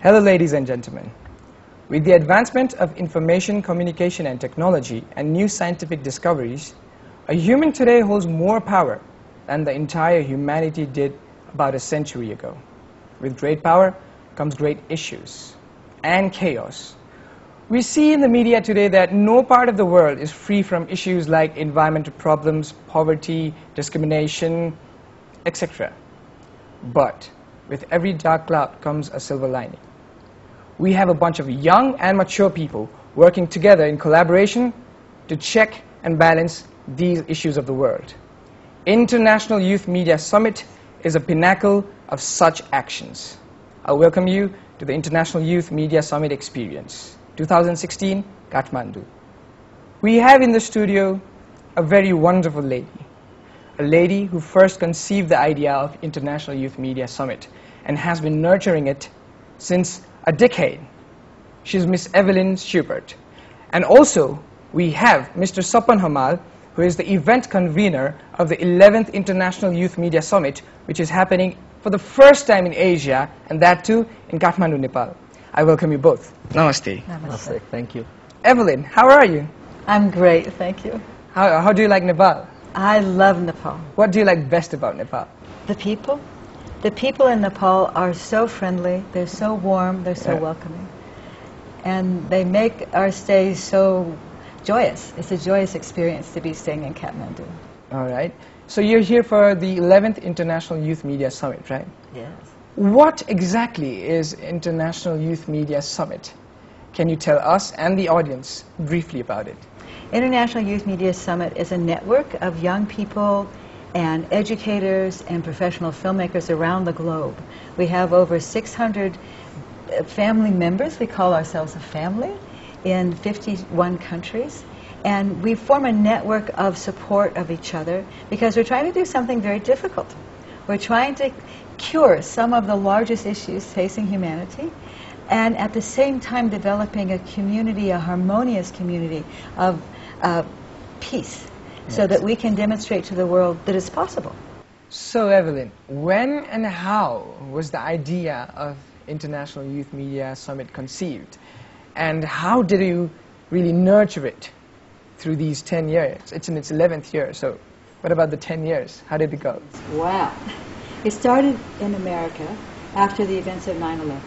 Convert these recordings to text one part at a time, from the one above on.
Hello ladies and gentlemen. With the advancement of information, communication and technology and new scientific discoveries, a human today holds more power than the entire humanity did about a century ago. With great power comes great issues and chaos. We see in the media today that no part of the world is free from issues like environmental problems, poverty, discrimination, etc. But with every dark cloud comes a silver lining. We have a bunch of young and mature people working together in collaboration to check and balance these issues of the world. International Youth Media Summit is a pinnacle of such actions. I welcome you to the International Youth Media Summit Experience, 2016, Kathmandu. We have in the studio a very wonderful lady who first conceived the idea of International Youth Media Summit and has been nurturing it since a decade. She's Miss Evelyn Schubert. And also, we have Mr. Sapan Hamal, who is the event convener of the 11th International Youth Media Summit, which is happening for the first time in Asia, and that too in Kathmandu, Nepal. I welcome you both. Namaste. Namaste. Thank you. Evelyn, how are you? I'm great, thank you. How do you like Nepal? I love Nepal. What do you like best about Nepal? The people. The people in Nepal are so friendly, they're so warm, they're so welcoming. And they make our stay so joyous. It's a joyous experience to be staying in Kathmandu. All right. So you're here for the 11th International Youth Media Summit, right? Yes. What exactly is International Youth Media Summit? Can you tell us and the audience briefly about it? International Youth Media Summit is a network of young people and educators and professional filmmakers around the globe. We have over 600 family members. We call ourselves a family in 51 countries. And we form a network of support of each other because we're trying to do something very difficult. We're trying to cure some of the largest issues facing humanity and at the same time developing a community, a harmonious community of peace. Yes. So that we can demonstrate to the world that it's possible. So Evelyn, when and how was the idea of International Youth Media Summit conceived? And how did you really nurture it through these 10 years? It's in its 11th year, so what about the 10 years? How did it go? Wow. It started in America after the events of 9/11,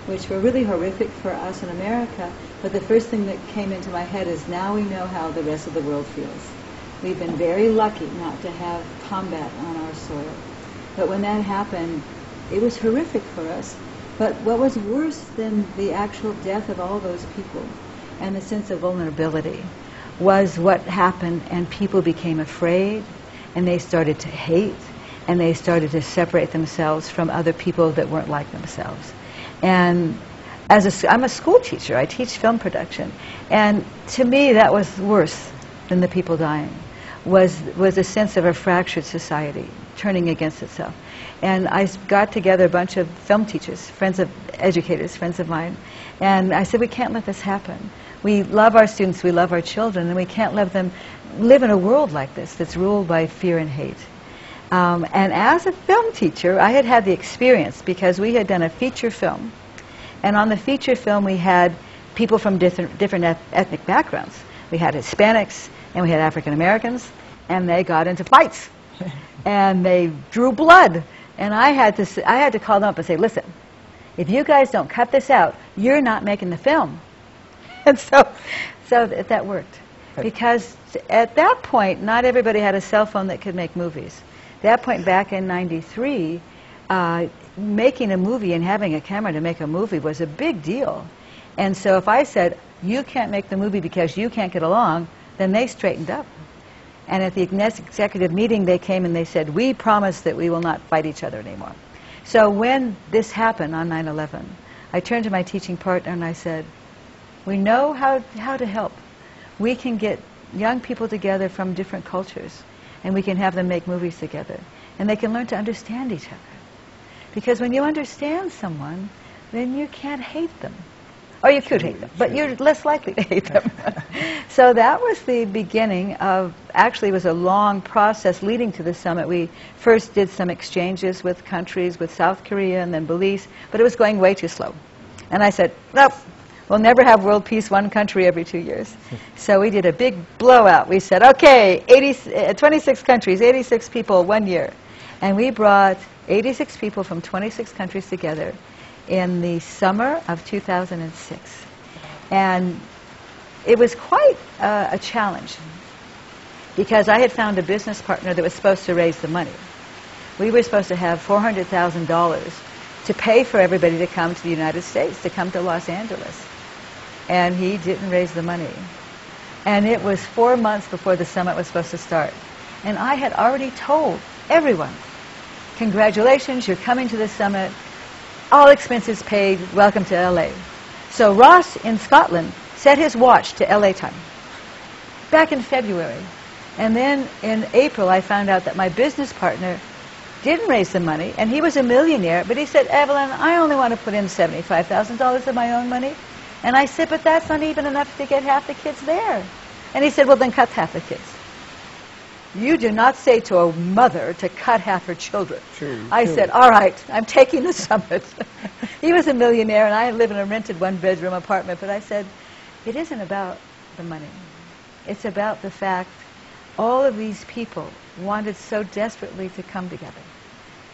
which were really horrific for us in America, but the first thing that came into my head is now we know how the rest of the world feels. We've been very lucky not to have combat on our soil. But when that happened, it was horrific for us. But what was worse than the actual death of all those people and the sense of vulnerability was what happened, and people became afraid, and they started to hate, and they started to separate themselves from other people that weren't like themselves. And I'm a school teacher. I teach film production. And to me, that was worse than the people dying. Was a sense of a fractured society turning against itself. And I got together a bunch of film teachers, friends of educators, friends of mine, and I said, we can't let this happen. We love our students, we love our children, and we can't let them live in a world like this that's ruled by fear and hate. And as a film teacher, I had had the experience because we had done a feature film, and on the feature film we had people from different ethnic backgrounds. We had Hispanics, and we had African Americans, and they got into fights, and they drew blood, and I had to call them up and say, listen, if you guys don't cut this out, you're not making the film. And so that worked, because at that point, not everybody had a cell phone that could make movies. At that point, back in '93, making a movie and having a camera to make a movie was a big deal. And so if I said, you can't make the movie because you can't get along, then they straightened up. And at the executive meeting, they came and they said, we promise that we will not fight each other anymore. So when this happened on 9/11, I turned to my teaching partner and I said, we know how to help. We can get young people together from different cultures, and we can have them make movies together. And they can learn to understand each other. Because when you understand someone, then you can't hate them. Or you could hate them, but you're less likely to hate them. So that was the beginning of, actually it was a long process leading to the summit. We first did some exchanges with countries, with South Korea and then Belize, but it was going way too slow. And I said, nope, we'll never have world peace, one country every 2 years. So we did a big blowout. We said, okay, 26 countries, 86 people, 1 year. And we brought 86 people from 26 countries together in the summer of 2006. And it was quite a challenge, because I had found a business partner that was supposed to raise the money. We were supposed to have $400,000 to pay for everybody to come to the United States, to come to Los Angeles. And he didn't raise the money. And it was 4 months before the summit was supposed to start. And I had already told everyone, congratulations, you're coming to the summit, all expenses paid, welcome to LA. So Ross in Scotland set his watch to LA time, back in February. And then in April I found out that my business partner didn't raise the money, and he was a millionaire, but he said, Evelyn, I only want to put in $75,000 of my own money. And I said, but that's not even enough to get half the kids there. And he said, well, then cut half the kids. You do not say to a mother to cut half her children. True, I true. said, all right, I'm taking the summit. He was a millionaire, and I live in a rented one-bedroom apartment, but I said, it isn't about the money. It's about the fact all of these people wanted so desperately to come together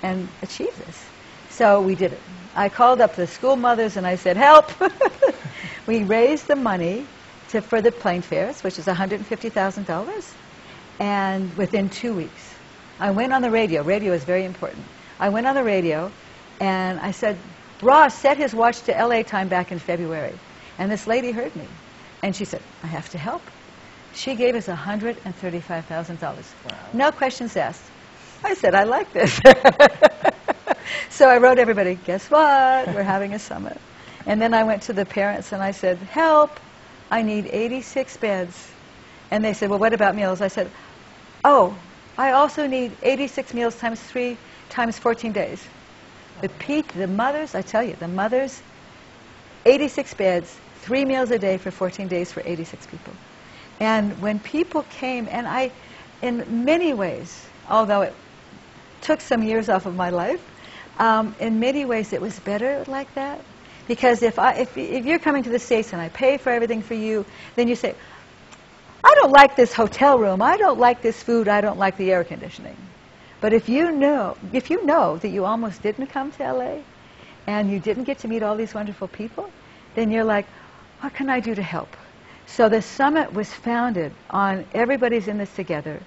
and achieve this. So we did it. I called up the school mothers and I said, help! We raised the money for the plane fares, which is $150,000. And within 2 weeks, I went on the radio. Radio is very important. I went on the radio and I said, Ross set his watch to LA time back in February. And this lady heard me. And she said, I have to help. She gave us $135,000. Wow. No questions asked. I said, I like this. So I wrote everybody, guess what? We're having a summit. And then I went to the parents and I said, help, I need 86 beds. And they said, well, what about meals? I said, oh, I also need 86 meals times 3 times 14 days. The mothers, I tell you, the mothers, 86 beds, 3 meals a day for 14 days for 86 people. And when people came, and I, in many ways, although it took some years off of my life, in many ways it was better like that. Because if you're coming to the States and I pay for everything for you, then you say, I don't like this hotel room, I don't like this food, I don't like the air conditioning. But if you know that you almost didn't come to LA and you didn't get to meet all these wonderful people, then you're like, what can I do to help? So the summit was founded on everybody's in this together.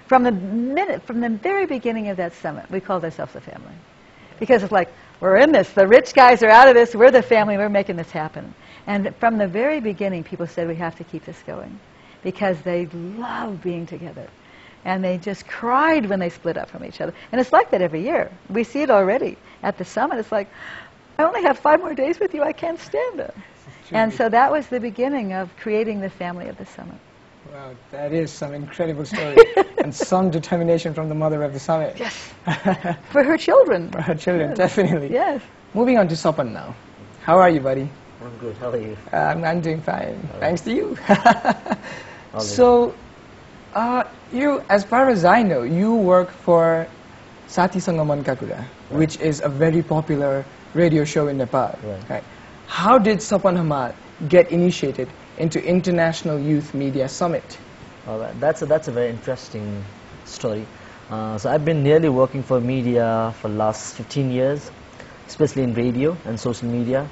From the very beginning of that summit, we called ourselves a family. Because it's like, we're in this, the rich guys are out of this, we're the family, we're making this happen. And from the very beginning, people said we have to keep this going. Because they love being together. And they just cried when they split up from each other. And it's like that every year. We see it already at the summit. It's like, I only have 5 more days with you, I can't stand it. And so that was the beginning of creating the family of the summit. Wow, that is some incredible story. And some determination from the mother of the summit. Yes. For her children. For her children, Yes. definitely. Yes. Moving on to Sopan now. How are you, buddy? I'm good. How are you? I'm doing fine. All Thanks to you. All So, you, as far as I know, you work for Sati Sangaman Kakura, which is a very popular radio show in Nepal. Right. How did Sopan Hamad get initiated into International Youth Media Summit? All right. That's a very interesting story. So I've been nearly working for media for the last 15 years, especially in radio and social media.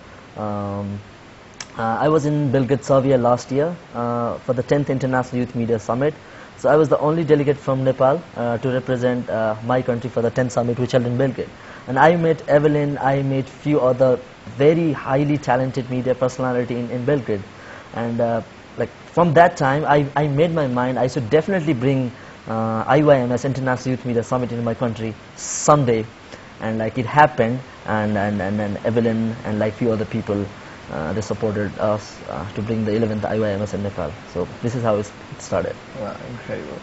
I was in Belgrade, Serbia last year for the 10th International Youth Media Summit. So I was the only delegate from Nepal to represent my country for the 10th summit which held in Belgrade. And I met Evelyn, I met few other very highly talented media personality in Belgrade. And like from that time, I made my mind I should definitely bring IYMS International Youth Media Summit in my country someday. And like it happened, and Evelyn and like few other people, they supported us to bring the 11th IYMS in Nepal. So this is how it started. Wow, incredible.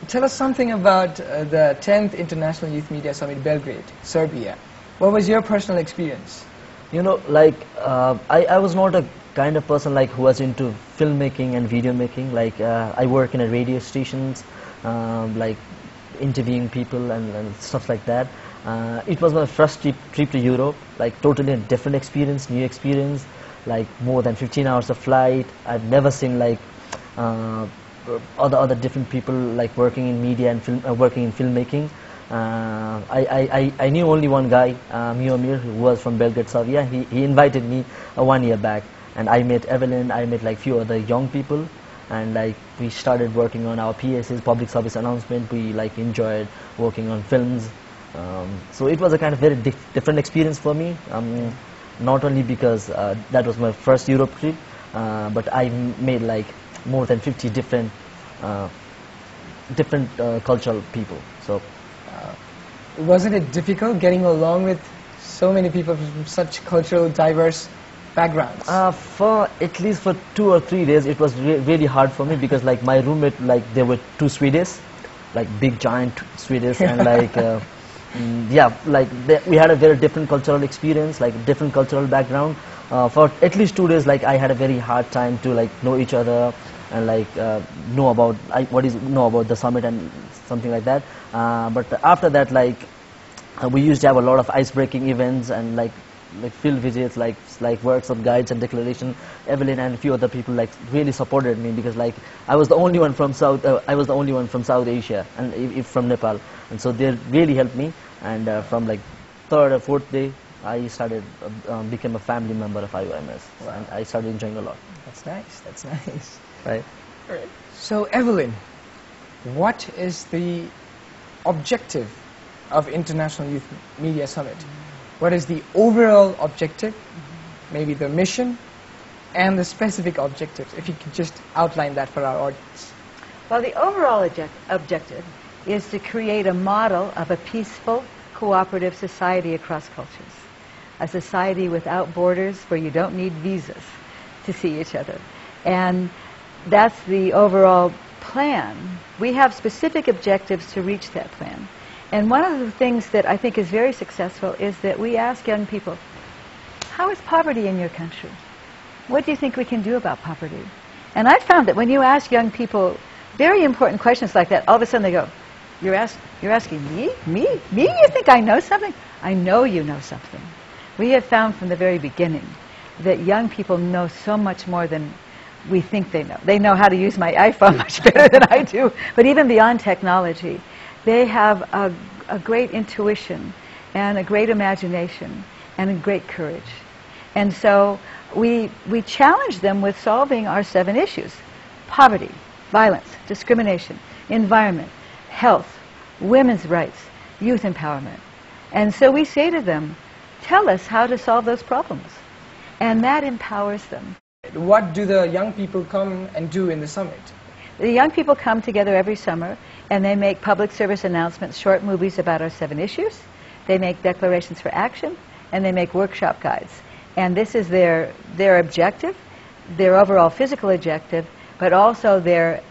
Tell us something about the 10th International Youth Media Summit, Belgrade, Serbia. What was your personal experience? You know, like I was not a kind of person like who was into filmmaking and video making. Like I work in a radio stations, like interviewing people and stuff like that. It was my first trip to Europe, like totally a different experience, new experience, like more than 15 hours of flight. I've never seen like uh, other different people like working in media and working in filmmaking. I knew only one guy, Miomir, who was from Belgrade, Serbia. He invited me 1 year back, and I met Evelyn. I met like few other young people, and like we started working on our PSAs, public service announcement. We like enjoyed working on films. So it was a kind of very different experience for me. Not only because that was my first Europe trip, but I made like more than 50 different cultural people. So. Wasn't it difficult getting along with so many people from such cultural diverse backgrounds? For at least for 2 or 3 days, it was really hard for me because like my roommate, like there were 2 Swedes, like big giant Swedes, and like yeah, like we had a very different cultural experience, like different cultural background. For at least 2 days, like I had a very hard time to like know each other and like know about the summit and something like that. But after that, like we used to have a lot of ice-breaking events and like field visits, like workshop guides and declaration. Evelyn and a few other people like really supported me because like I was the only one from South Asia and if from Nepal, and so they really helped me. And from like 3rd or 4th day, I started became a family member of IOMS. Wow. And I started enjoying a lot. That's nice. That's nice. Right. Right. So Evelyn, what is the objective of International Youth Media Summit? What is the overall objective, maybe the mission, and the specific objectives? If you could just outline that for our audience. Well, the overall objective is to create a model of a peaceful, cooperative society across cultures. A society without borders where you don't need visas to see each other. And that's the overall plan. We have specific objectives to reach that plan. And one of the things that I think is very successful is that we ask young people, how is poverty in your country? What do you think we can do about poverty? And I've found that when you ask young people very important questions like that, all of a sudden they go, you're asking me? Me? You think I know something? I know you know something. We have found from the very beginning that young people know so much more than we think they know. They know how to use my iPhone much better than I do. But even beyond technology, they have a great intuition and a great imagination and a great courage. And so we challenge them with solving our 7 issues: poverty, violence, discrimination, environment, health, women's rights, youth empowerment. And so we say to them, tell us how to solve those problems. And that empowers them. What do the young people come and do in the summit? The young people come together every summer and they make public service announcements, short movies about our 7 issues. They make declarations for action and they make workshop guides. And this is their objective, their overall physical objective, but also their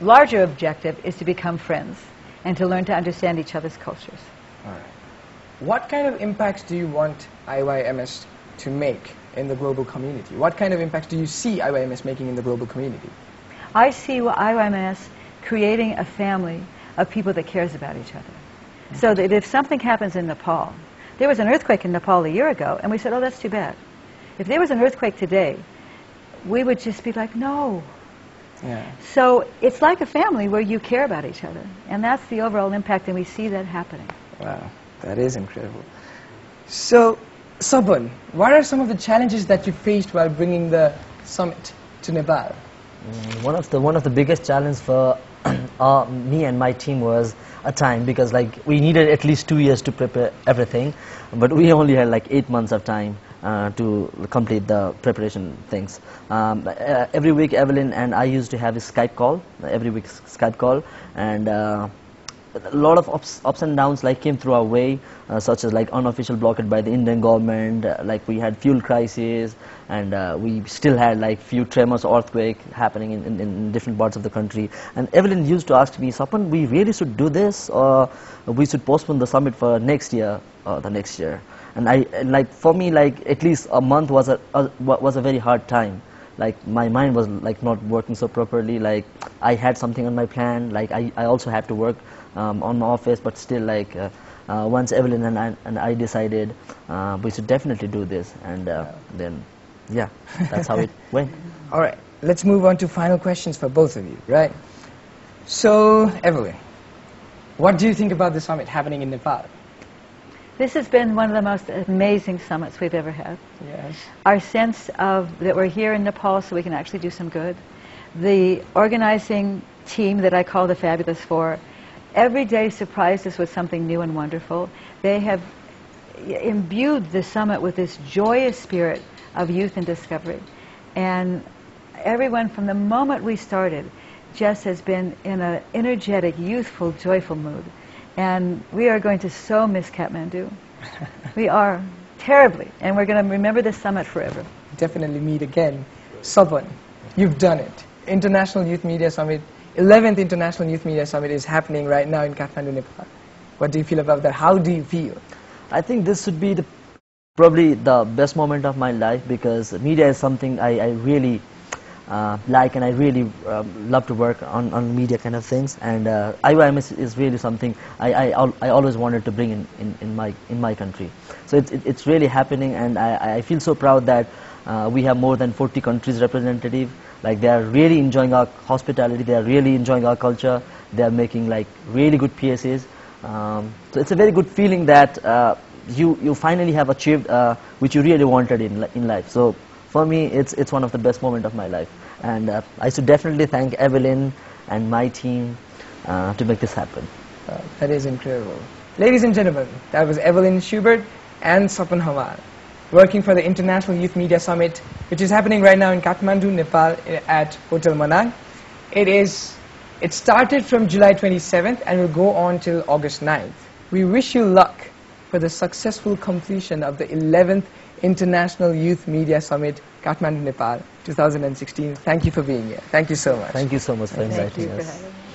larger objective is to become friends and to learn to understand each other's cultures. All right. What kind of impacts do you want IYMS to make in the global community? What kind of impacts do you see IYMS making in the global community? I see IYMS creating a family of people that cares about each other. So that if something happens in Nepal, there was an earthquake in Nepal a year ago, and we said, oh, that's too bad. If there was an earthquake today, we would just be like, no. Yeah. So it's like a family where you care about each other, and that's the overall impact, and we see that happening. Wow, that is incredible. So, Sabun, what are some of the challenges that you faced while bringing the summit to Nepal? One of the biggest challenges for me and my team was a time, because like we needed at least 2 years to prepare everything, but we only had like 8 months of time to complete the preparation things. Every week Evelyn and I used to have a Skype call, and a lot of ups and downs like came through our way, such as like unofficial blockade by the Indian government, like we had fuel crisis, and we still had like few tremors, earthquake happening in different parts of the country. And Evelyn used to ask me, Sapan, we really should do this, or we should postpone the summit for next year or the next year. And like for me, like at least a month was a very hard time. Like my mind was like not working so properly. Like I had something on my plan. Like I also had to work on my office, but still like once Evelyn and I decided we should definitely do this, and then yeah, that's how it went. All right, let's move on to final questions for both of you, right? So, Evelyn, what do you think about the summit happening in Nepal? This has been one of the most amazing summits we've ever had. Yes. Our sense of that we're here in Nepal so we can actually do some good. The organizing team that I call the Fabulous Four every day surprised us with something new and wonderful. They have imbued the summit with this joyous spirit of youth and discovery. And everyone from the moment we started just has been in an energetic, youthful, joyful mood. And we are going to so miss Kathmandu. We are terribly, and we're going to remember this summit forever. Definitely meet again. Sapan, you've done it. International Youth Media Summit, 11th International Youth Media Summit is happening right now in Kathmandu, Nepal. What do you feel about that? How do you feel? I think this should be probably the best moment of my life, because media is something I really like, and I really love to work on media kind of things, and IYMS is really something I always wanted to bring in my country. So it's really happening, and I feel so proud that we have more than 40 countries representative. Like, they are really enjoying our hospitality, they are really enjoying our culture, they are making like really good PSAs. So it's a very good feeling that you finally have achieved which you really wanted in life. So for me, it's one of the best moments of my life, and I should definitely thank Evelyn and my team to make this happen. That is incredible. Ladies and gentlemen, that was Evelyn Schubert and Sapan Hamal, working for the International Youth Media Summit, which is happening right now in Kathmandu, Nepal, at Hotel Manang. It started from July 27th and will go on till August 9th. We wish you luck for the successful completion of the 11th International Youth Media Summit, Kathmandu, Nepal, 2016. Thank you for being here. Thank you so much. Thank you so much for inviting Thank you for us. having me.